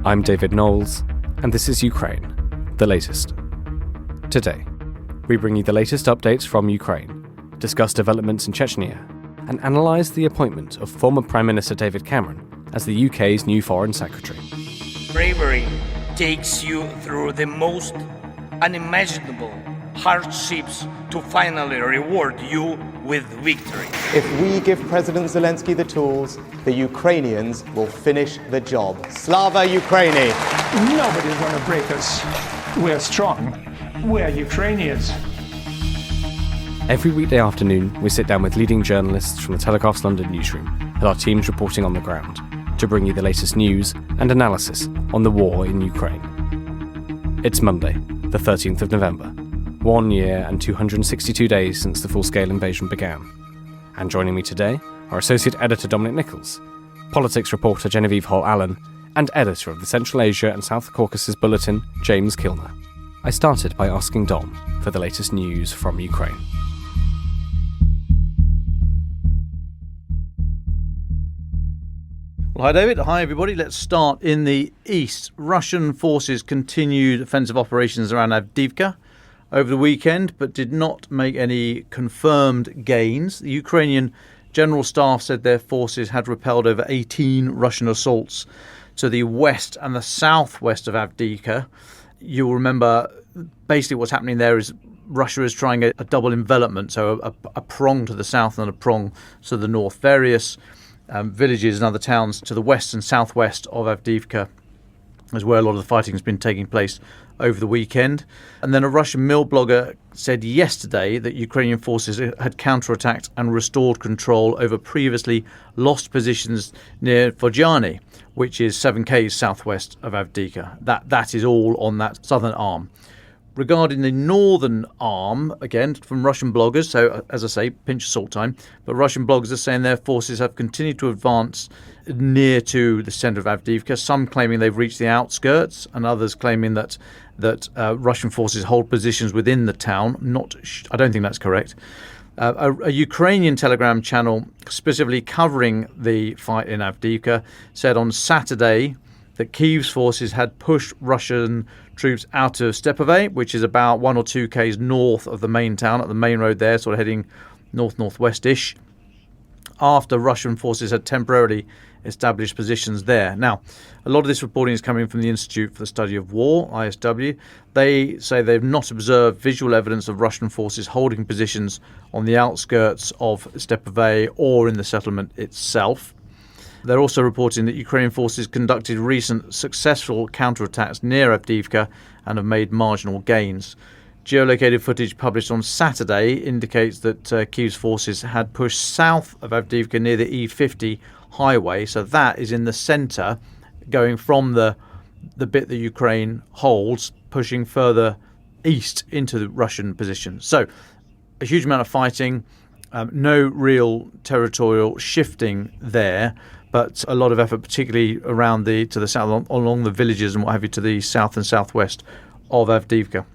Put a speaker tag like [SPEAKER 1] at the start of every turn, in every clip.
[SPEAKER 1] I'm David Knowles, and this is Ukraine, the latest. Today, we bring you the latest updates from Ukraine, discuss developments in Chechnya, and analyse the appointment of former Prime Minister David Cameron as the UK's new Foreign Secretary.
[SPEAKER 2] Bravery takes you through the most unimaginable hardships to finally reward you with victory.
[SPEAKER 3] If we give President Zelensky the tools, the Ukrainians will finish the job. Slava Ukraini!
[SPEAKER 4] Nobody's going to break us. We're strong. We're Ukrainians.
[SPEAKER 1] Every weekday afternoon, we sit down with leading journalists from the Telegraph's London newsroom and our teams reporting on the ground to bring you the latest news and analysis on the war in Ukraine. It's Monday, the 13th of November, 1 year and 262 days since the full-scale invasion began. And joining me today are Associate Editor Dominic Nicholls, Politics reporter Genevieve Hall-Allen, and Editor of the Central Asia and South Caucasus Bulletin, James Kilner. I started by asking Dom for the latest news from Ukraine.
[SPEAKER 5] Well, hi David. Hi everybody. Let's start in the east. Russian forces continued offensive operations around Avdiivka over the weekend, but did not make any confirmed gains. The Ukrainian General Staff said their forces had repelled over 18 Russian assaults to the west and the southwest of Avdiivka. You'll remember basically what's happening there is Russia is trying a double envelopment, so a prong to the south and a prong to the north. Various villages and other towns to the west and southwest of Avdiivka is where a lot of the fighting has been taking place over the weekend. And then a Russian mill blogger said yesterday that Ukrainian forces had counterattacked and restored control over previously lost positions near Vojani, which is 7 k's southwest of Avdiivka. That is all on that southern arm. Regarding the northern arm, again, from Russian bloggers, so as I say, pinch of salt time, but Russian bloggers are saying their forces have continued to advance near to the centre of Avdiivka, some claiming they've reached the outskirts and others claiming that Russian forces hold positions within the town. I don't think that's correct. A Ukrainian Telegram channel specifically covering the fight in Avdiivka said on Saturday that Kyiv's forces had pushed Russian troops out of Stepove, which is about 1 or 2 k's north of the main town, at the main road there, sort of heading north-northwest-ish, after Russian forces had temporarily established positions there. Now, a lot of this reporting is coming from the Institute for the Study of War, ISW. They say they've not observed visual evidence of Russian forces holding positions on the outskirts of Stepove or in the settlement itself. They're also reporting that Ukrainian forces conducted recent successful counterattacks near Avdiivka and have made marginal gains. Geolocated footage published on Saturday indicates that Kyiv's forces had pushed south of Avdiivka near the E50 highway, so that is in the centre, going from the bit that Ukraine holds, pushing further east into the Russian position. So a huge amount of fighting, no real territorial shifting there, but a lot of effort, particularly around to the south, along the villages and what have you, to the south and southwest of Avdiivka.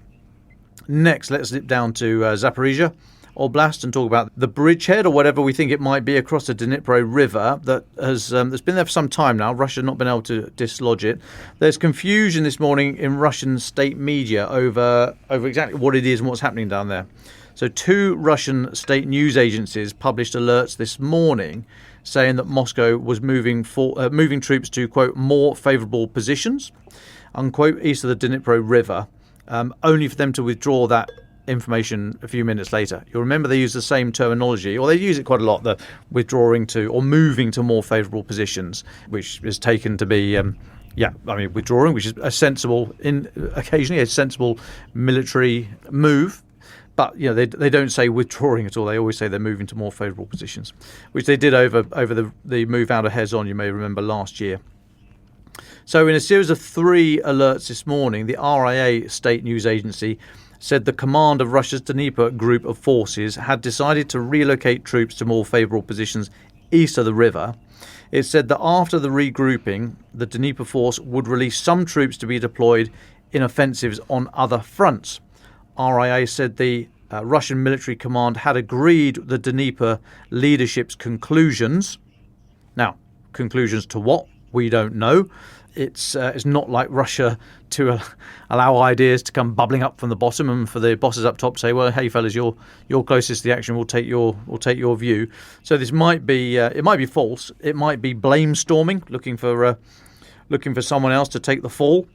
[SPEAKER 5] Next, let's dip down to Zaporizhia Oblast and talk about the Bridgehead, or whatever we think it might be, across the Dnipro River that has that's been there for some time now. Russia has not been able to dislodge it. There's confusion this morning in Russian state media over exactly what it is and what's happening down there. So 2 Russian state news agencies published alerts this morning saying that Moscow was moving troops to, quote, more favourable positions, unquote, east of the Dnipro River, only for them to withdraw that information a few minutes later. You'll remember they use the same terminology, or they use it quite a lot, the withdrawing to or moving to more favourable positions, which is taken to be, withdrawing, which is occasionally a sensible military move. But they don't say withdrawing at all. They always say they're moving to more favourable positions, which they did over the move out of Kherson, you may remember, last year. So in a series of 3 alerts this morning, the RIA state news agency said the command of Russia's Dnieper group of forces had decided to relocate troops to more favourable positions east of the river. It said that after the regrouping, the Dnieper force would release some troops to be deployed in offensives on other fronts. RIA said the Russian military command had agreed with the Dnieper leadership's conclusions. Now, conclusions to what? We don't know. It's not like Russia to allow ideas to come bubbling up from the bottom, and for the bosses up top to say, "Well, hey fellas, you're closest to the action. We'll take your view." So this might be it might be false. It might be blame storming, looking for someone else to take the fall,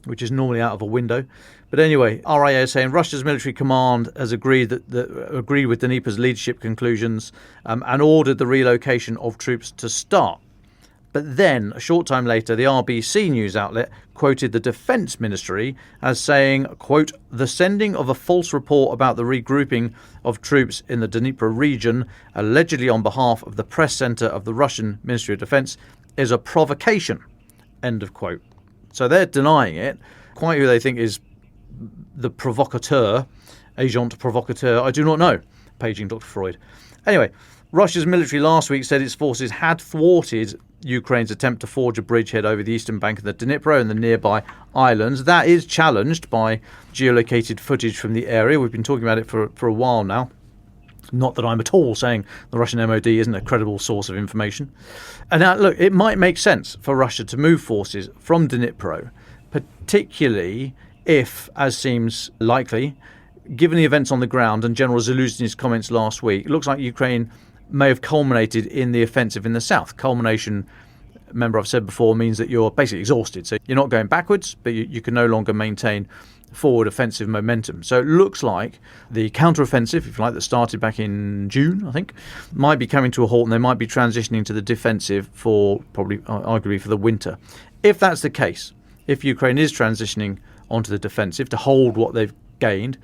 [SPEAKER 5] which is normally out of a window. But anyway, RIA is saying Russia's military command has agreed with Dnieper's leadership conclusions and ordered the relocation of troops to start. But then, a short time later, the RBC news outlet quoted the Defence Ministry as saying, quote, "The sending of a false report about the regrouping of troops in the Dnieper region, allegedly on behalf of the press centre of the Russian Ministry of Defence, is a provocation," end of quote. So they're denying it. Quite who they think is the provocateur, agent provocateur, I do not know, paging Dr. Freud. Anyway, Russia's military last week said its forces had thwarted Ukraine's attempt to forge a bridgehead over the eastern bank of the Dnipro and the nearby islands. That is challenged by geolocated footage from the area. We've been talking about it for a while now. Not that I'm at all saying the Russian MOD isn't a credible source of information. And now, look, it might make sense for Russia to move forces from Dnipro, particularly if, as seems likely, given the events on the ground and General Zaluzhny's comments last week, it looks like Ukraine may have culminated in the offensive in the south. Culmination, remember I've said before, means that you're basically exhausted. So you're not going backwards, but you can no longer maintain forward offensive momentum. So it looks like the counter-offensive, if you like, that started back in June, I think, might be coming to a halt, and they might be transitioning to the defensive for probably, arguably, for the winter. If that's the case, if Ukraine is transitioning onto the defensive to hold what they've gained,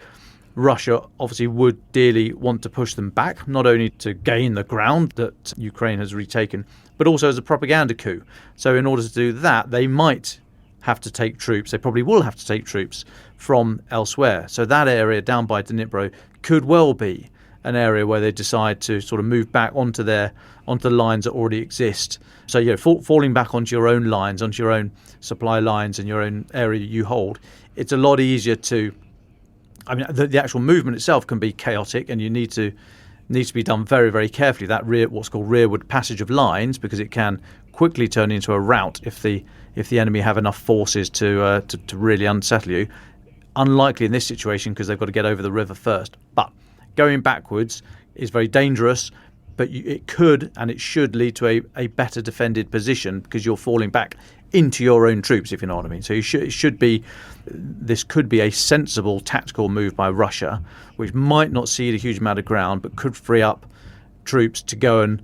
[SPEAKER 5] Russia obviously would dearly want to push them back, not only to gain the ground that Ukraine has retaken, but also as a propaganda coup. So in order to do that, they might have to take troops, they probably will have to take troops from elsewhere. So that area down by Dnipro could well be an area where they decide to sort of move back onto the lines that already exist. So falling back onto your own lines, onto your own supply lines and your own area you hold, it's a lot easier to, I mean, the actual movement itself can be chaotic, and you needs to be done very, very carefully. That what's called rearward passage of lines, because it can quickly turn into a rout if the enemy have enough forces to really unsettle you. Unlikely in this situation because they've got to get over the river first. But going backwards is very dangerous. But it could and it should lead to a better defended position because you're falling back into your own troops, if you know what I mean. So this could be a sensible tactical move by Russia, which might not cede a huge amount of ground, but could free up troops to go and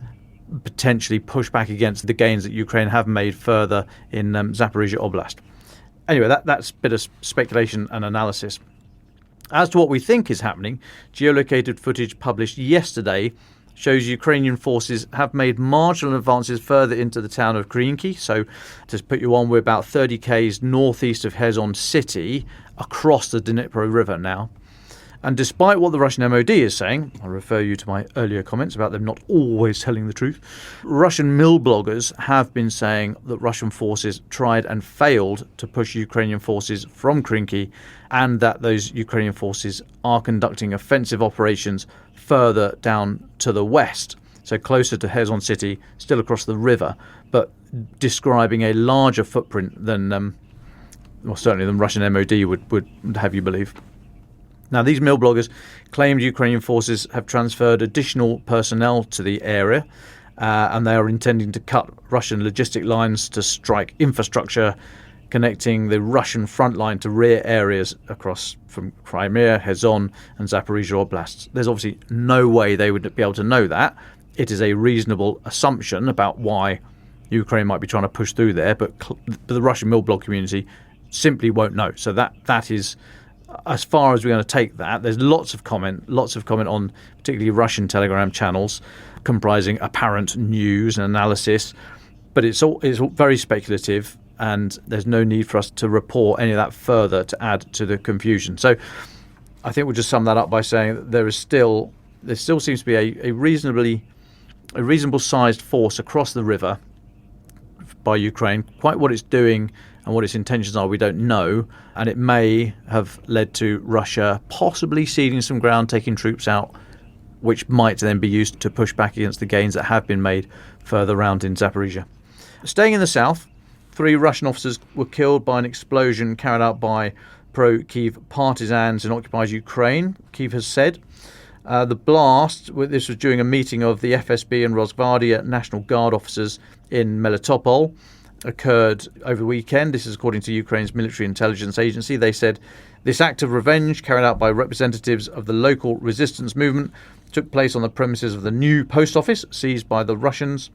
[SPEAKER 5] potentially push back against the gains that Ukraine have made further in Zaporizhia Oblast. Anyway, that's a bit of speculation and analysis. As to what we think is happening, geolocated footage published yesterday shows Ukrainian forces have made marginal advances further into the town of Krinky. So to put you on, we're about 30 k's northeast of Kherson city, across the Dnipro River now. And despite what the Russian MOD is saying, I'll refer you to my earlier comments about them not always telling the truth, Russian mill bloggers have been saying that Russian forces tried and failed to push Ukrainian forces from Krinky, and that those Ukrainian forces are conducting offensive operations further down to the west, so closer to Kherson city, still across the river, but describing a larger footprint than, certainly than Russian MOD would have you believe. Now, these mill bloggers claimed Ukrainian forces have transferred additional personnel to the area, and they are intending to cut Russian logistic lines to strike infrastructure connecting the Russian front line to rear areas across from Crimea, Kherson and Zaporizhia Oblasts. There's obviously no way they would be able to know that. It is a reasonable assumption about why Ukraine might be trying to push through there, but the Russian mill blog community simply won't know. So that is as far as we're going to take that. There's lots of comment on particularly Russian Telegram channels comprising apparent news and analysis, but it's very speculative, and there's no need for us to report any of that further to add to the confusion. So I think we'll just sum that up by saying that there still seems to be a reasonable sized force across the river by Ukraine. Quite what it's doing and what its intentions are, we don't know, and it may have led to Russia possibly ceding some ground, taking troops out, which might then be used to push back against the gains that have been made further round in Zaporizhia. Staying in the south, 3 Russian officers were killed by an explosion carried out by pro-Kyiv partisans in occupied Ukraine, Kyiv has said. The blast, this was during a meeting of the FSB and Rosgvardia National Guard officers in Melitopol, occurred over the weekend. This is according to Ukraine's military intelligence agency. They said this act of revenge, carried out by representatives of the local resistance movement, took place on the premises of the new post office seized by the Russians.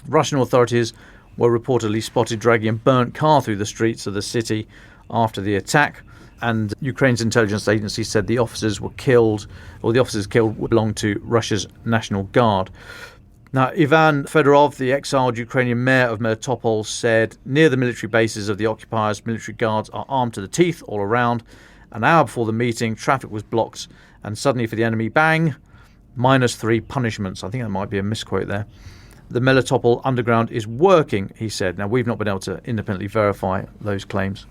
[SPEAKER 5] Russian authorities were reportedly spotted dragging a burnt car through the streets of the city after the attack. And Ukraine's intelligence agency said the officers killed belonged to Russia's National Guard. Now, Ivan Fedorov, the exiled Ukrainian mayor of Melitopol, said near the military bases of the occupiers, military guards are armed to the teeth all around. An hour before the meeting, traffic was blocked, and suddenly for the enemy, bang, -3 punishments. I think that might be a misquote there. The Melitopol underground is working, he said. Now, we've not been able to independently verify those claims.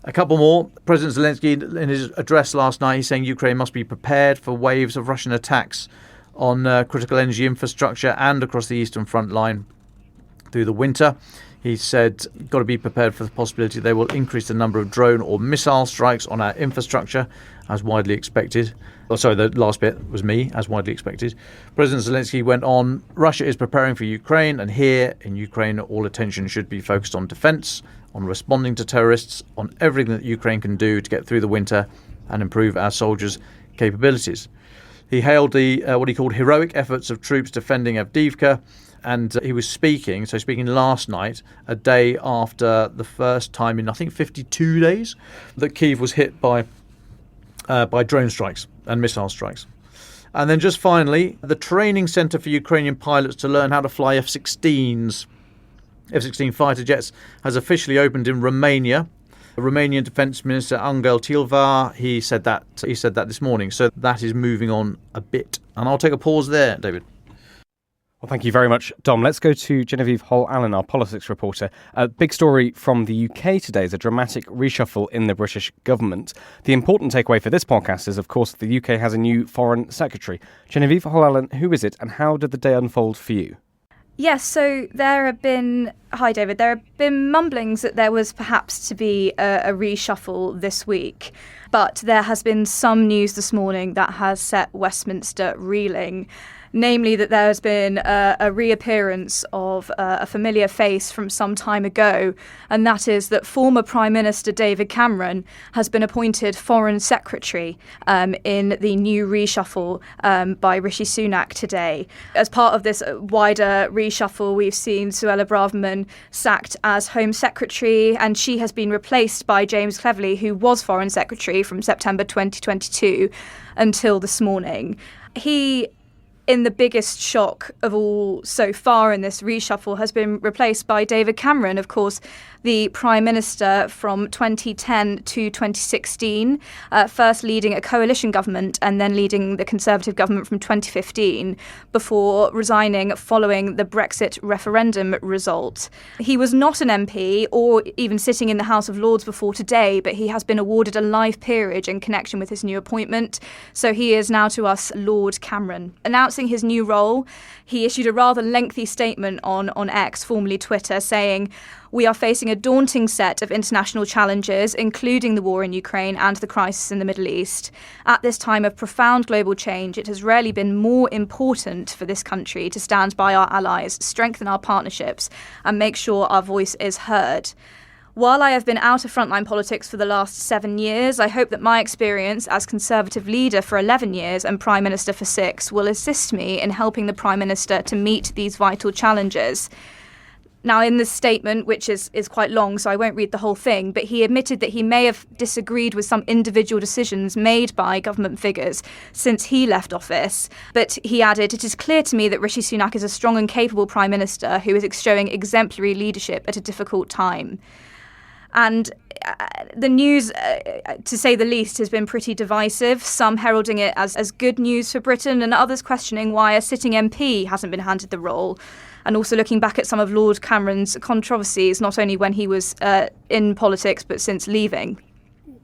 [SPEAKER 5] A couple more. President Zelensky, in his address last night, he's saying Ukraine must be prepared for waves of Russian attacks on critical energy infrastructure and across the eastern front line through the winter. He said, got to be prepared for the possibility they will increase the number of drone or missile strikes on our infrastructure, as widely expected. Oh, sorry, the last bit was me, as widely expected. President Zelensky went on, Russia is preparing for Ukraine, and here in Ukraine, all attention should be focused on defence, on responding to terrorists, on everything that Ukraine can do to get through the winter and improve our soldiers' capabilities. He hailed the what he called heroic efforts of troops defending Avdiivka, and he was speaking last night, a day after the first time in, I think, 52 days that Kyiv was hit by drone strikes and missile strikes. And then just finally, the training centre for Ukrainian pilots to learn how to fly F-16 fighter jets has officially opened in Romania. The Romanian Defence Minister Angel Tilva, he said that this morning. So that is moving on a bit. And I'll take a pause there, David.
[SPEAKER 1] Well, thank you very much, Dom. Let's go to Genevieve Hall-Allen, our politics reporter. A big story from the UK today is a dramatic reshuffle in the British government. The important takeaway for this podcast is, of course, the UK has a new foreign secretary. Genevieve Hall-Allen, who is it and how did the day unfold for you?
[SPEAKER 6] Yes, so hi David, there have been mumblings that there was perhaps to be a reshuffle this week, but there has been some news this morning that has set Westminster reeling. Namely that there has been a reappearance of a familiar face from some time ago, and that is that former Prime Minister David Cameron has been appointed Foreign Secretary in the new reshuffle by Rishi Sunak today. As part of this wider reshuffle, we've seen Suella Braverman sacked as Home Secretary, and she has been replaced by James Cleverly, who was Foreign Secretary from September 2022 until this morning. He, in the biggest shock of all so far in this reshuffle, has been replaced by David Cameron, of course, the Prime Minister from 2010 to 2016, first leading a coalition government and then leading the Conservative government from 2015, before resigning following the Brexit referendum result. He was not an MP or even sitting in the House of Lords before today, but he has been awarded a life peerage in connection with his new appointment. So he is now to us Lord Cameron. Announcing his new role, he issued a rather lengthy statement on X, formerly Twitter, saying, "We are facing a daunting set of international challenges, including the war in Ukraine and the crisis in the Middle East. At this time of profound global change, it has rarely been more important for this country to stand by our allies, strengthen our partnerships, and make sure our voice is heard. While I have been out of frontline politics for the last 7 years, I hope that my experience as Conservative leader for 11 years and Prime Minister for 6 will assist me in helping the Prime Minister to meet these vital challenges." Now, in this statement, which is quite long, so I won't read the whole thing, but he admitted that he may have disagreed with some individual decisions made by government figures since he left office. But he added, "It is clear to me that Rishi Sunak is a strong and capable Prime Minister who is showing exemplary leadership at a difficult time." And the news, to say the least, has been pretty divisive, some heralding it as good news for Britain and others questioning why a sitting MP hasn't been handed the role. And also looking back at some of Lord Cameron's controversies, not only when he was in politics, but since leaving.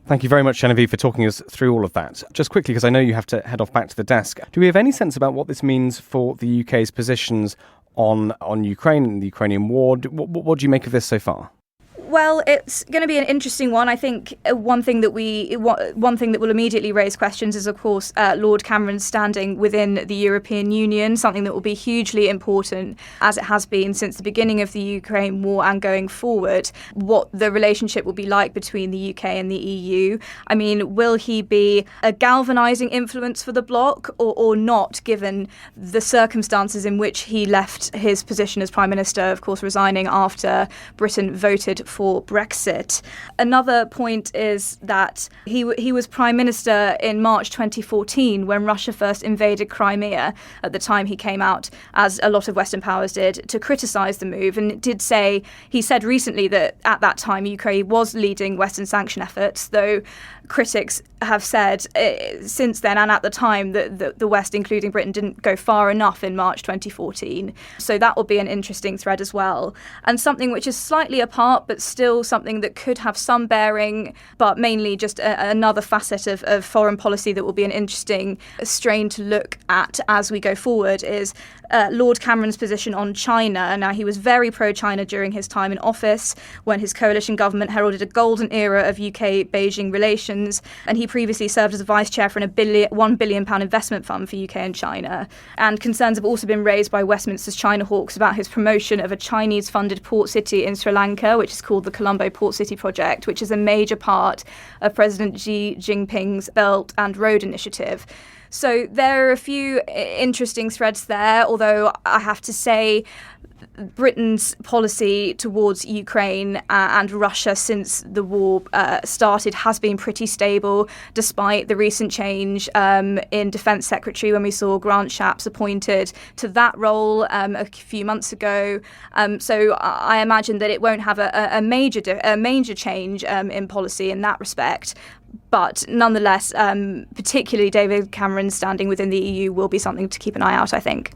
[SPEAKER 1] Thank you very much, Genevieve, for talking us through all of that. Just quickly, because I know you have to head off back to the desk, do we have any sense about what this means for the UK's positions on Ukraine and the Ukrainian war. What do you make of this so far?
[SPEAKER 6] Well, it's going to be an interesting one. I think one thing that will immediately raise questions is, of course, Lord Cameron's standing within the European Union, something that will be hugely important, as it has been since the beginning of the Ukraine war and going forward, what the relationship will be like between the UK and the EU. I mean, will he be a galvanising influence for the bloc or not, given the circumstances in which he left his position as Prime Minister, of course, resigning after Britain voted for Brexit. Another point is that he was Prime Minister in March 2014 when Russia first invaded Crimea. At the time, he came out, as a lot of Western powers did, to criticise the move, and he said recently that at that time Ukraine was leading Western sanction efforts, though critics have said since then and at the time that the West, including Britain, didn't go far enough in March 2014. So that will be an interesting thread as well. And something which is slightly apart, but still something that could have some bearing, but mainly just another facet of foreign policy that will be an interesting strain to look at as we go forward, is Lord Cameron's position on China. Now, he was very pro-China during his time in office, when his coalition government heralded a golden era of UK-Beijing relations, and he previously served as a vice chair for a £1 billion investment fund for UK and China. And concerns have also been raised by Westminster's China hawks about his promotion of a Chinese-funded port city in Sri Lanka, which is called the Colombo Port City Project, which is a major part of President Xi Jinping's Belt and Road Initiative. So there are a few interesting threads there, although I have to say Britain's policy towards Ukraine and Russia since the war started has been pretty stable, despite the recent change in Defence Secretary, when we saw Grant Shapps appointed to that role a few months ago. So I imagine that it won't have a major change in policy in that respect. But nonetheless, particularly David Cameron's standing within the EU will be something to keep an eye out, I think.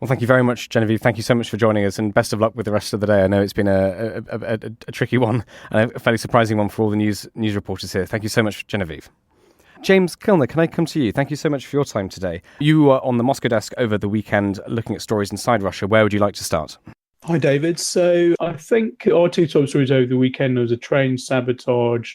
[SPEAKER 1] Well, thank you very much, Genevieve. Thank you so much for joining us, and best of luck with the rest of the day. I know it's been a tricky one and a fairly surprising one for all the news reporters here. Thank you so much, Genevieve. James Kilner, can I come to you? Thank you so much for your time today. You were on the Moscow desk over the weekend looking at stories inside Russia. Where would you like to start?
[SPEAKER 7] Hi, David. So I think our two top stories over the weekend was a train sabotage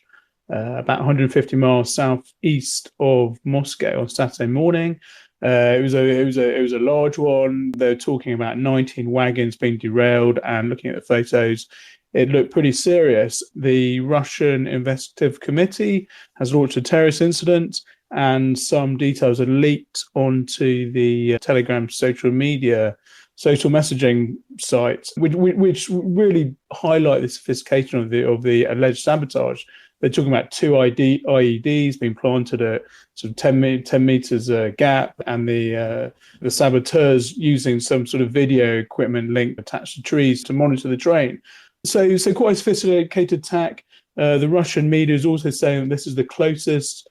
[SPEAKER 7] about 150 miles southeast of Moscow on Saturday morning. It was a large one. They were talking about 19 wagons being derailed, and looking at the photos, it looked pretty serious. The Russian Investigative Committee has launched a terrorist incident, and some details are leaked onto the Telegram social messaging sites, which really highlight the sophistication of the alleged sabotage. They're talking about two IEDs being planted at sort of 10 meters gap, and the saboteurs using some sort of video equipment link attached to trees to monitor the train. So quite a sophisticated attack. The Russian media is also saying this is the closest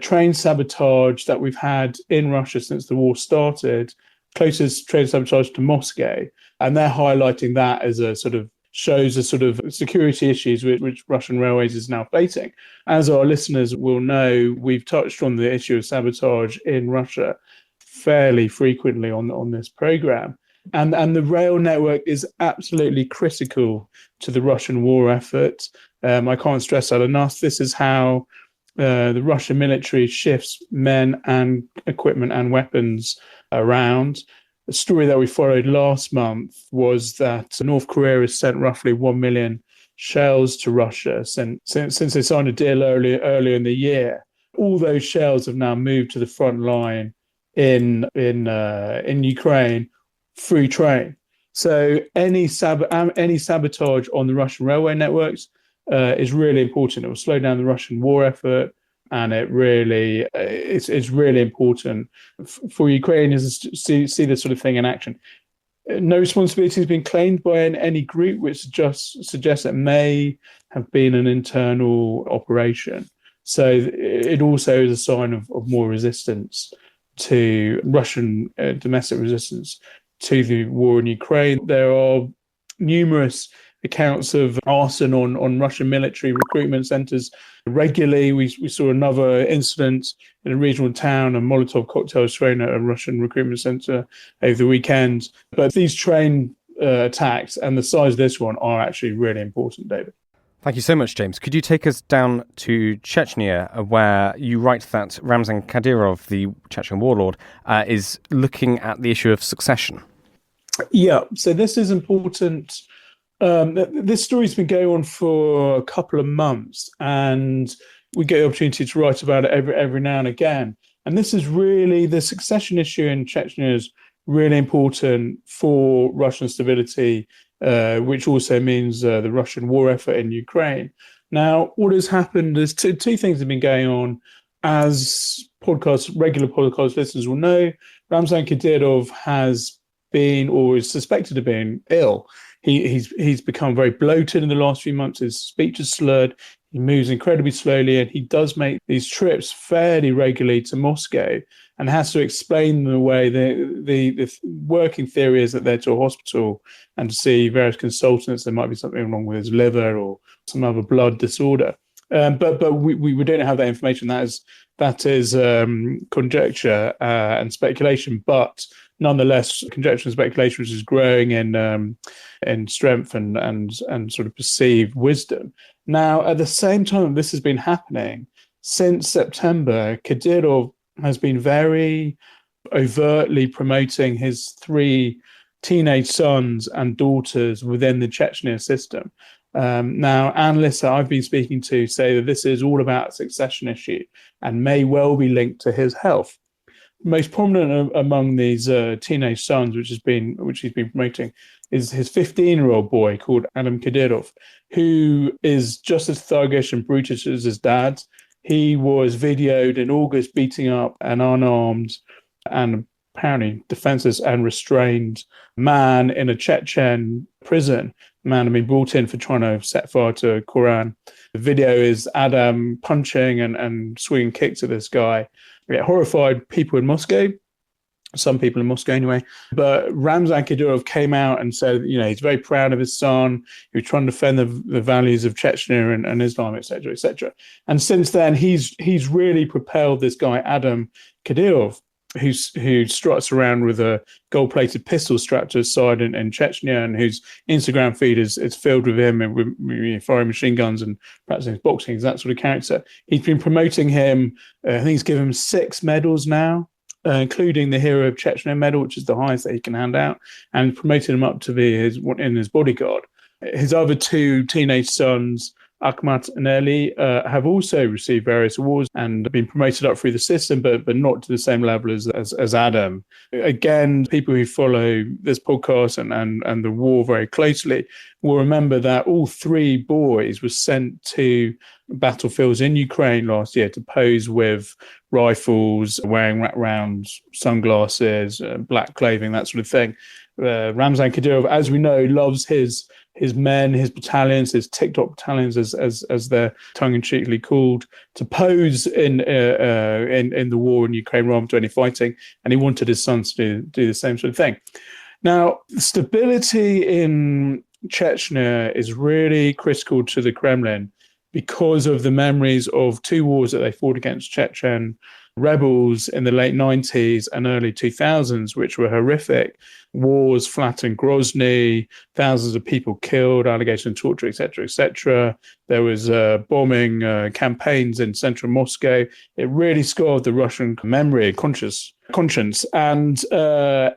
[SPEAKER 7] train sabotage that we've had in Russia since the war started, closest train sabotage to Moscow, and they're highlighting that as a sort of shows the sort of security issues which Russian railways is now facing. As our listeners will know, we've touched on the issue of sabotage in Russia fairly frequently on this programme. And the rail network is absolutely critical to the Russian war effort. I can't stress that enough. This is how the Russian military shifts men and equipment and weapons around. The story that we followed last month was that North Korea has sent roughly 1 million shells to Russia since they signed a deal earlier in the year. All those shells have now moved to the front line in Ukraine through train. So any sabotage on the Russian railway networks is really important. It will slow down the Russian war effort. And it's really important for Ukrainians to see this sort of thing in action. No responsibility has been claimed by any group, which just suggests it may have been an internal operation. So it also is a sign of more resistance to Russian domestic resistance to the war in Ukraine. There are numerous accounts of arson on Russian military recruitment centres regularly. We saw another incident in a regional town, a Molotov cocktail thrown at a Russian recruitment centre over the weekend. But these train attacks and the size of this one are actually really important, David.
[SPEAKER 1] Thank you so much, James. Could you take us down to Chechnya, where you write that Ramzan Kadyrov, the Chechen warlord, is looking at the issue of succession?
[SPEAKER 7] Yeah, so this is important. This story's been going on for a couple of months, and we get the opportunity to write about it every now and again. And this is really, the succession issue in Chechnya is really important for Russian stability, which also means the Russian war effort in Ukraine. Now, what has happened is two things have been going on. As regular podcast listeners will know, Ramzan Kadyrov has been, or is suspected of being, ill. He's become very bloated in the last few months. His speech is slurred. He moves incredibly slowly, and he does make these trips fairly regularly to Moscow, and has to explain them away. The working theory is that they're to a hospital and to see various consultants. There might be something wrong with his liver or some other blood disorder. But we don't have that information. That is conjecture and speculation. But nonetheless, conjecture and speculation, which is growing in strength and sort of perceived wisdom. Now, at the same time this has been happening, since September, Kadyrov has been very overtly promoting his 3 teenage sons and daughters within the Chechnya system. Now, analysts that I've been speaking to say that this is all about a succession issue and may well be linked to his health. Most prominent among these teenage sons, which he's been promoting, is his 15-year-old boy called Adam Kadyrov, who is just as thuggish and brutish as his dad. He was videoed in August beating up an unarmed and apparently defenseless and restrained man in a Chechen prison. The man had been brought in for trying to set fire to a Quran. The video is Adam punching and swinging kicks at this guy. It horrified people in Moscow, some people in Moscow anyway. But Ramzan Kadyrov came out and said, he's very proud of his son. He was trying to defend the values of Chechnya and Islam, etc., etc. And since then, he's really propelled this guy, Adam Kadyrov, who struts around with a gold-plated pistol strapped to his side in Chechnya, and whose Instagram feed is filled with him and with firing machine guns and practicing boxing, that sort of character. He's been promoting him. I think he's given him 6 medals now, including the Hero of Chechnya medal, which is the highest that he can hand out, and promoted him up to be his bodyguard. His other 2 teenage sons, Akhmat and Eli, have also received various awards and been promoted up through the system, but not to the same level as Adam. Again, people who follow this podcast and the war very closely will remember that all 3 boys were sent to battlefields in Ukraine last year to pose with rifles, wearing wrap-round sunglasses, black clothing, that sort of thing. Ramzan Kadyrov, as we know, loves his men, his battalions, his TikTok battalions, as they're tongue-in-cheekly called, to pose in the war in Ukraine rather than do any fighting, and he wanted his sons to do the same sort of thing. Now, stability in Chechnya is really critical to the Kremlin because of the memories of 2 wars that they fought against Chechen rebels in the late 90s and early 2000s, which were horrific. Wars flattened Grozny, thousands of people killed, allegation of torture, etc., etc. There was bombing campaigns in central Moscow. It really scarred the Russian memory, conscience. And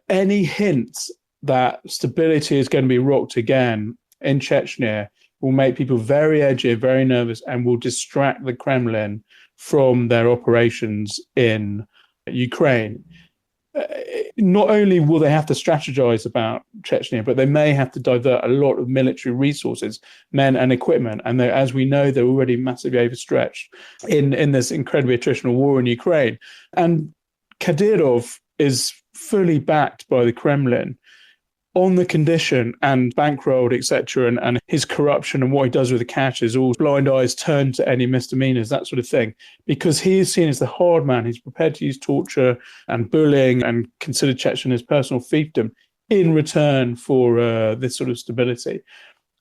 [SPEAKER 7] any hint that stability is going to be rocked again in Chechnya will make people very edgy, very nervous, and will distract the Kremlin from their operations in Ukraine. Not only will they have to strategize about Chechnya, but they may have to divert a lot of military resources, men and equipment. And as we know, they're already massively overstretched in this incredibly attritional war in Ukraine. And Kadyrov is fully backed by the Kremlin on the condition and bankrolled, etc., and his corruption and what he does with the cash is all blind eyes turned to any misdemeanors, that sort of thing, because he is seen as the hard man. He's prepared to use torture and bullying and consider Chechen as personal fiefdom in return for this sort of stability.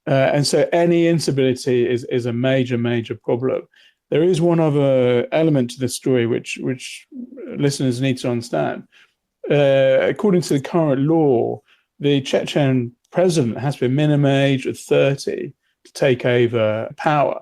[SPEAKER 7] And so any instability is a major, major problem. There is one other element to this story which listeners need to understand. According to the current law, the Chechen president has to be a minimum age of 30 to take over power.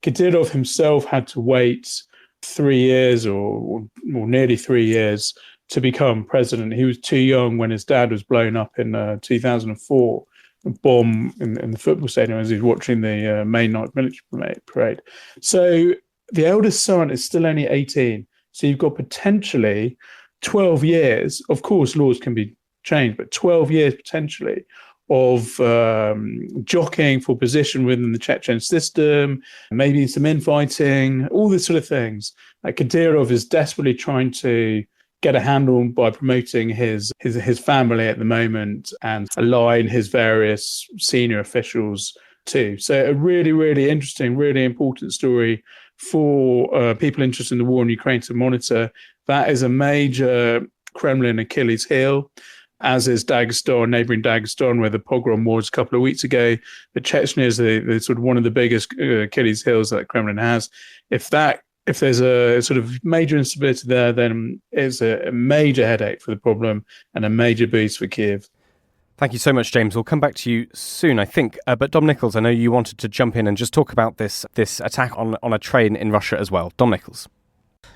[SPEAKER 7] Kadyrov himself had to wait 3 years or nearly 3 years to become president. He was too young when his dad was blown up in 2004, a bomb in the football stadium as he was watching the May night military parade. So the eldest son is still only 18. So you've got potentially 12 years. Of course, laws can be changed, but 12 years potentially of jockeying for position within the Chechen system, maybe some infighting, all these sort of things. Like Kadyrov is desperately trying to get a handle by promoting his family at the moment and align his various senior officials too. So a really, really interesting, really important story for people interested in the war in Ukraine to monitor. That is a major Kremlin Achilles heel, as is Dagestan, neighbouring Dagestan, where the pogrom was a couple of weeks ago. But Chechnya is the sort of one of the biggest Achilles heels that Kremlin has. If there's a sort of major instability there, then it's a major headache for the problem and a major boost for Kiev.
[SPEAKER 1] Thank you so much, James. We'll come back to you soon, I think. But Dom Nichols, I know you wanted to jump in and just talk about this attack on a train in Russia as well. Dom Nichols.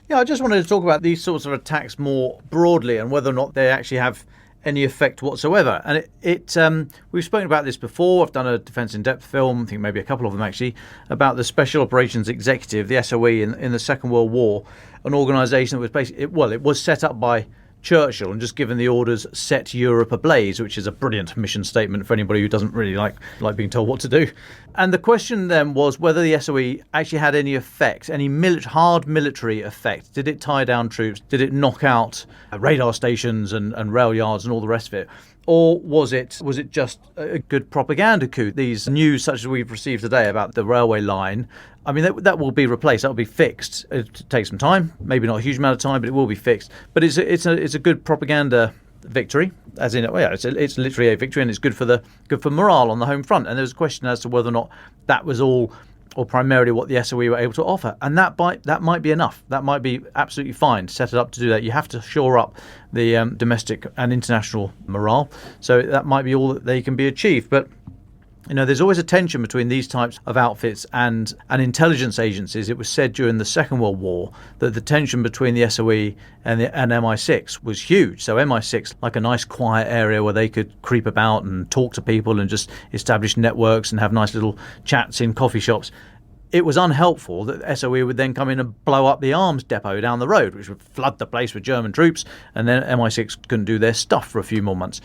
[SPEAKER 5] Yeah, I just wanted to talk about these sorts of attacks more broadly and whether or not they actually have any effect whatsoever. And we've spoken about this before. I've done a Defence in Depth film, I think maybe a couple of them actually, about the Special Operations Executive, the SOE, in the Second World War, an organisation that was basically, it was set up by Churchill and just given the orders, set Europe ablaze, which is a brilliant mission statement for anybody who doesn't really like being told what to do. And the question then was whether the SOE actually had any effect, any hard military effect. Did it tie down troops? Did it knock out radar stations and rail yards and all the rest of it? Or was it just a good propaganda coup? These news such as we've received today about the railway line, I mean, that will be replaced. That will be fixed. It takes some time, maybe not a huge amount of time, but it will be fixed. But it's a good propaganda victory, as in, it's literally a victory, and it's good for morale on the home front. And there's a question as to whether or not that was all or primarily what the SOE were able to offer. And that might be enough. That might be absolutely fine to set it up to do that. You have to shore up the domestic and international morale. So that might be all that they can be achieved. But there's always a tension between these types of outfits and intelligence agencies. It was said during the Second World War that the tension between the SOE and MI6 was huge. So MI6, like a nice quiet area where they could creep about and talk to people and just establish networks and have nice little chats in coffee shops. It was unhelpful that SOE would then come in and blow up the arms depot down the road, which would flood the place with German troops, and then MI6 couldn't do their stuff for a few more months.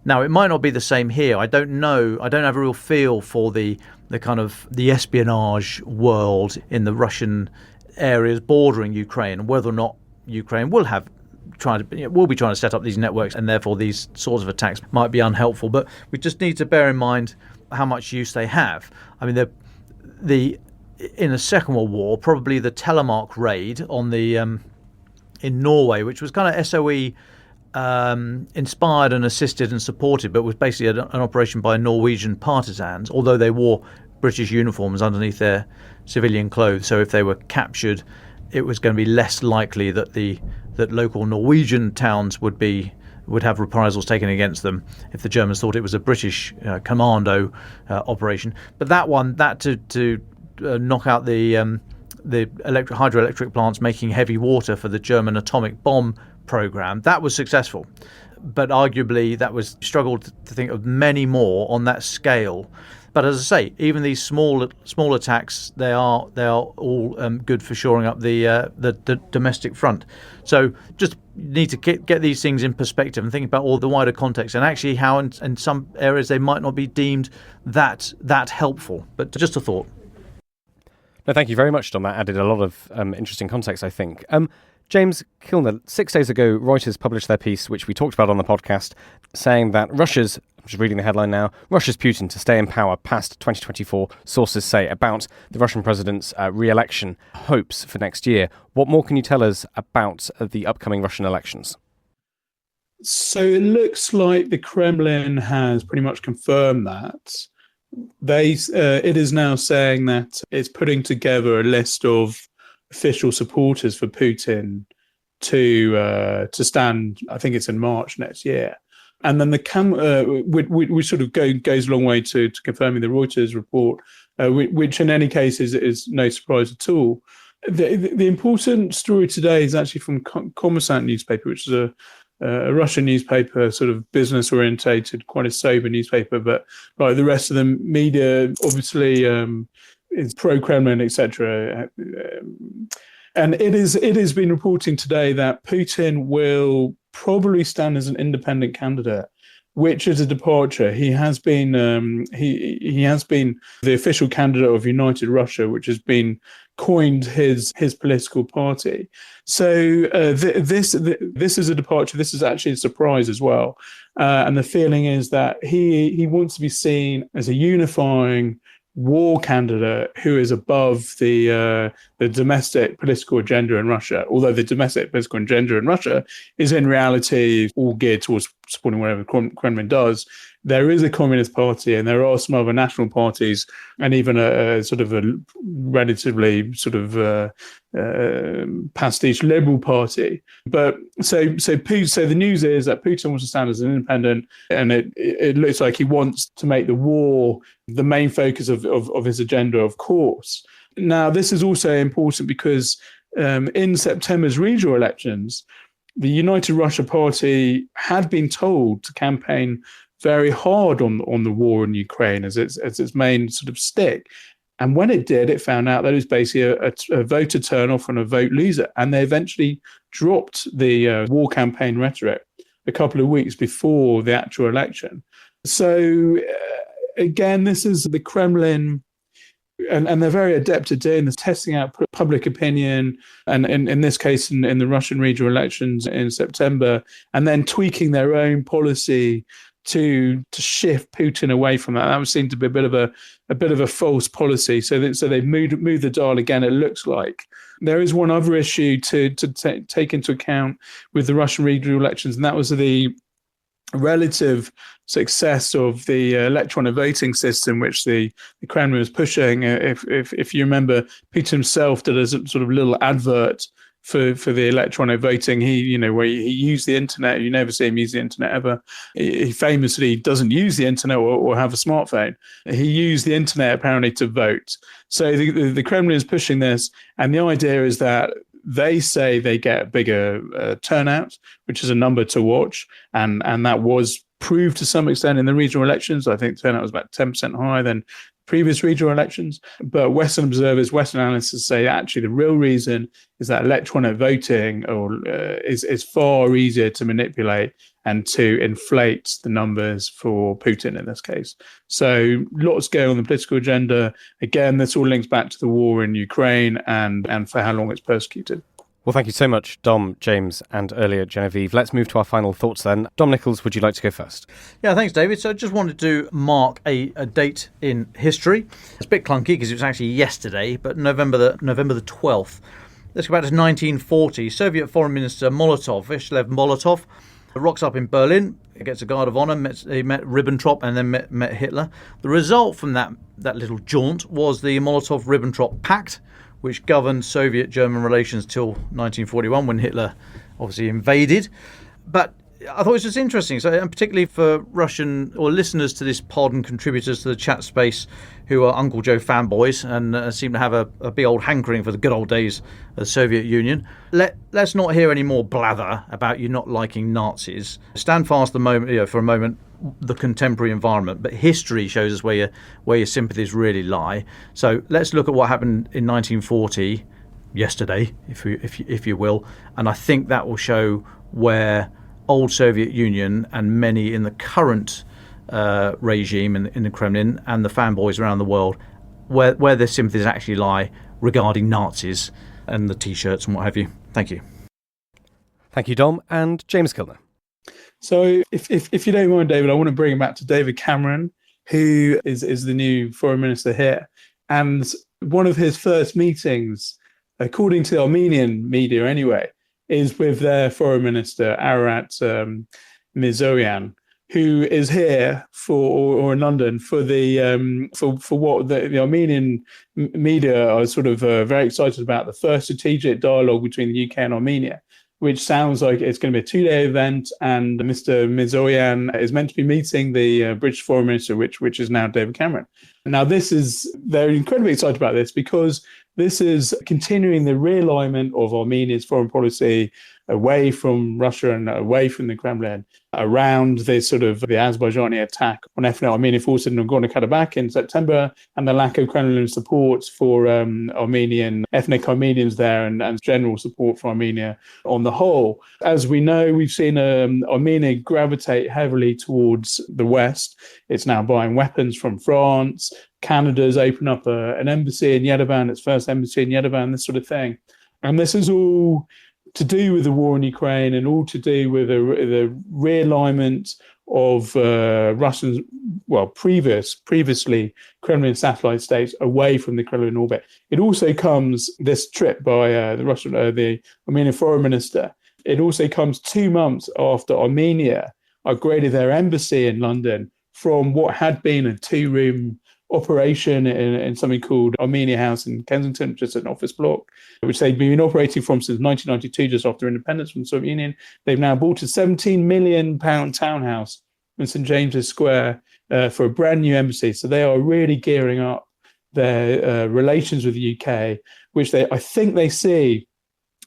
[SPEAKER 5] Now, it might not be the same here. I don't know. I don't have a real feel for the kind of the espionage world in the Russian areas bordering Ukraine, and whether or not Ukraine will be trying to set up these networks, and therefore these sorts of attacks might be unhelpful. But we just need to bear in mind how much use they have. I mean, in the Second World War, probably the Telemark raid on the in Norway, which was kind of SOE. Inspired and assisted and supported, but was basically an operation by Norwegian partisans, although they wore British uniforms underneath their civilian clothes. So if they were captured, it was going to be less likely that local Norwegian towns would have reprisals taken against them if the Germans thought it was a British commando operation. But that to knock out the hydroelectric plants making heavy water for the German atomic bomb program, that was successful, but arguably that was struggled to think of many more on that scale. But as I say, even these small attacks, they are all good for shoring up the domestic front. So just need to get these things in perspective and think about all the wider context, and actually how in some areas they might not be deemed that helpful. But just a thought.
[SPEAKER 1] No, thank you very much, Dom. That added a lot of interesting context, I think. James Kilner, 6 days ago, Reuters published their piece, which we talked about on the podcast, saying that I'm just reading the headline now, Russia's Putin to stay in power past 2024, sources say, about the Russian president's re-election hopes for next year. What more can you tell us about the upcoming Russian elections? So
[SPEAKER 7] it looks like the Kremlin has pretty much confirmed that it is now saying that it's putting together a list of official supporters for Putin to stand. I think it's in March next year, and then which sort of goes a long way to confirming the Reuters report, which in any case is no surprise at all. The important story today is actually from Kommersant newspaper, which is a Russian newspaper, sort of business orientated, quite a sober newspaper, but like the rest of the media, obviously is pro-Kremlin, etc. And it has been reporting today that Putin will probably stand as an independent candidate, which is a departure. He has been he has been the official candidate of United Russia, which has been coined his political party. So this is a departure. This is actually a surprise as well. And the feeling is that he wants to be seen as a unifying war candidate who is above the domestic political agenda in Russia, although the domestic political agenda in Russia is in reality all geared towards supporting whatever the Kremlin does. There is a Communist Party and there are some other national parties and even a sort of a relatively sort of pastiche liberal party. But so the news is that Putin wants to stand as an independent, and it looks like he wants to make the war the main focus of his agenda, of course. Now, this is also important because in September's regional elections, the United Russia Party had been told to campaign very hard on the war in Ukraine as its main sort of stick. And when it did, it found out that it was basically a voter turnoff and a vote loser. And they eventually dropped the war campaign rhetoric a couple of weeks before the actual election. So again, this is the Kremlin, and they're very adept at doing this, testing out public opinion, and in this case, in the Russian regional elections in September, and then tweaking their own policy to shift Putin away from that. That would seem to be a bit of a false policy. So they've moved the dial again. It looks like there is one other issue to take into account with the Russian regional elections, and that was the relative success of the electronic voting system, which the Kremlin was pushing. If you remember, Putin himself did a sort of little advert for the electronic voting. Where he used the internet. You never see him use the internet ever. He famously doesn't use the internet or have a smartphone. He used the internet apparently to vote. So the Kremlin is pushing this, and the idea is that they say they get a bigger turnout, which is a number to watch, and that was proved to some extent in the regional elections. I think turnout was about 10% higher than previous regional elections. But Western observers, Western analysts say actually the real reason is that electronic voting is far easier to manipulate and to inflate the numbers for Putin in this case. So lots going on the political agenda. Again, this all links back to the war in Ukraine and for how long it's persecuted.
[SPEAKER 1] Well, thank you so much, Dom, James, and earlier Genevieve. Let's move to our final thoughts then. Dom Nichols, would you like to go first?
[SPEAKER 5] Yeah, thanks, David. So I just wanted to mark a date in history. It's a bit clunky because it was actually yesterday, but November the 12th. Let's go back to 1940. Soviet Foreign Minister Vyacheslav Molotov rocks up in Berlin, gets a guard of honour, he met Ribbentrop and then met Hitler. The result from that little jaunt was the Molotov-Ribbentrop Pact, which governed Soviet-German relations till 1941, when Hitler obviously invaded. But I thought it was just interesting, and particularly for Russian or listeners to this pod and contributors to the chat space who are Uncle Joe fanboys and seem to have a big old hankering for the good old days of the Soviet Union. Let's not hear any more blather about you not liking Nazis. Stand fast for a moment, the contemporary environment, but history shows us where your sympathies really lie. So let's look at what happened in 1940, yesterday, if you will, and I think that will show where old Soviet Union and many in the current regime in the Kremlin and the fanboys around the world, where their sympathies actually lie regarding Nazis and the T-shirts and what have you. Thank you.
[SPEAKER 1] Thank you, Dom. And James Kilner.
[SPEAKER 7] So if you don't mind, David, I want to bring it back to David Cameron, who is the new foreign minister here. And one of his first meetings, according to the Armenian media anyway, is with their foreign minister, Ararat Mirzoyan, who is here or in London for the for what the Armenian media are sort of very excited about, the first strategic dialogue between the UK and Armenia, which sounds like it's going to be a 2-day event. And Mr. Mizoyan is meant to be meeting the British Foreign Minister, which is now David Cameron. Now, they're incredibly excited about this because this is continuing the realignment of Armenia's foreign policy away from Russia and away from the Kremlin around the sort of the Azerbaijani attack on ethnic Armenian forces in Nagorno-Karabakh in September, and the lack of Kremlin support for ethnic Armenians there and general support for Armenia on the whole. As we know, we've seen Armenia gravitate heavily towards the West. It's now buying weapons from France. Canada's opened up an embassy in Yerevan, its first embassy in Yerevan, this sort of thing. And this is all to do with the war in Ukraine and all to do with the realignment of Russian, previously Kremlin satellite states away from the Kremlin orbit. It also comes, this trip by the Armenian foreign minister, it also comes 2 months after Armenia upgraded their embassy in London from what had been a 2-room operation in something called Armenia House in Kensington, which is an office block, which they've been operating from since 1992, just after independence from the Soviet Union. They've now bought a £17 million townhouse in St James's Square for a brand new embassy. So they are really gearing up their relations with the UK, which I think they see,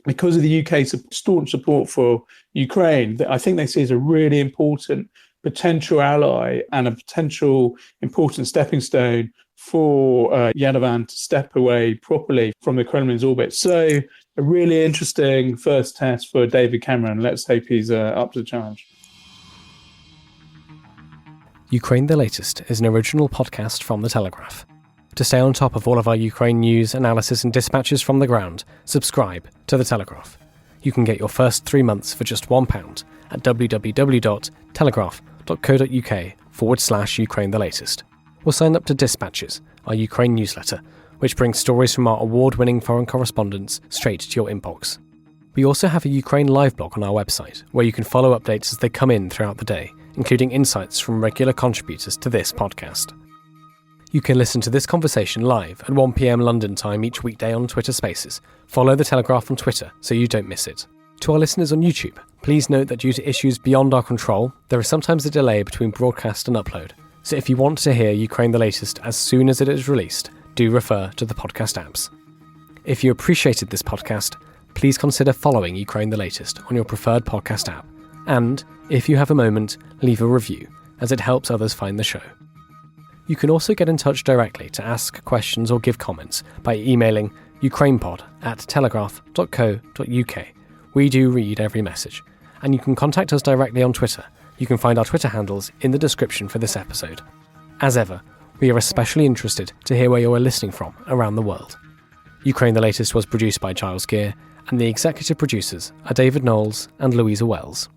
[SPEAKER 7] because of the UK's staunch support for Ukraine, I think they see as a really important potential ally and a potential important stepping stone for Yerevan to step away properly from the Kremlin's orbit. So a really interesting first test for David Cameron. Let's hope he's up to the challenge.
[SPEAKER 1] Ukraine the Latest is an original podcast from The Telegraph. To stay on top of all of our Ukraine news, analysis and dispatches from the ground, subscribe to The Telegraph. You can get your first 3 months for just £1 at www.telegraph.co.uk/Ukraine the Latest. Or sign up to Dispatches, our Ukraine newsletter, which brings stories from our award-winning foreign correspondents straight to your inbox. We also have a Ukraine live blog on our website, where you can follow updates as they come in throughout the day, including insights from regular contributors to this podcast. You can listen to this conversation live at 1 p.m. London time each weekday on Twitter Spaces. Follow The Telegraph on Twitter so you don't miss it. To our listeners on YouTube, please note that due to issues beyond our control, there is sometimes a delay between broadcast and upload. So if you want to hear Ukraine the Latest as soon as it is released, do refer to the podcast apps. If you appreciated this podcast, please consider following Ukraine the Latest on your preferred podcast app. And, if you have a moment, leave a review, as it helps others find the show. You can also get in touch directly to ask questions or give comments by emailing ukrainepod@telegraph.co.uk. We do read every message, and you can contact us directly on Twitter. You can find our Twitter handles in the description for this episode. As ever, we are especially interested to hear where you are listening from around the world. Ukraine the Latest was produced by Giles Gear, and the executive producers are David Knowles and Louisa Wells.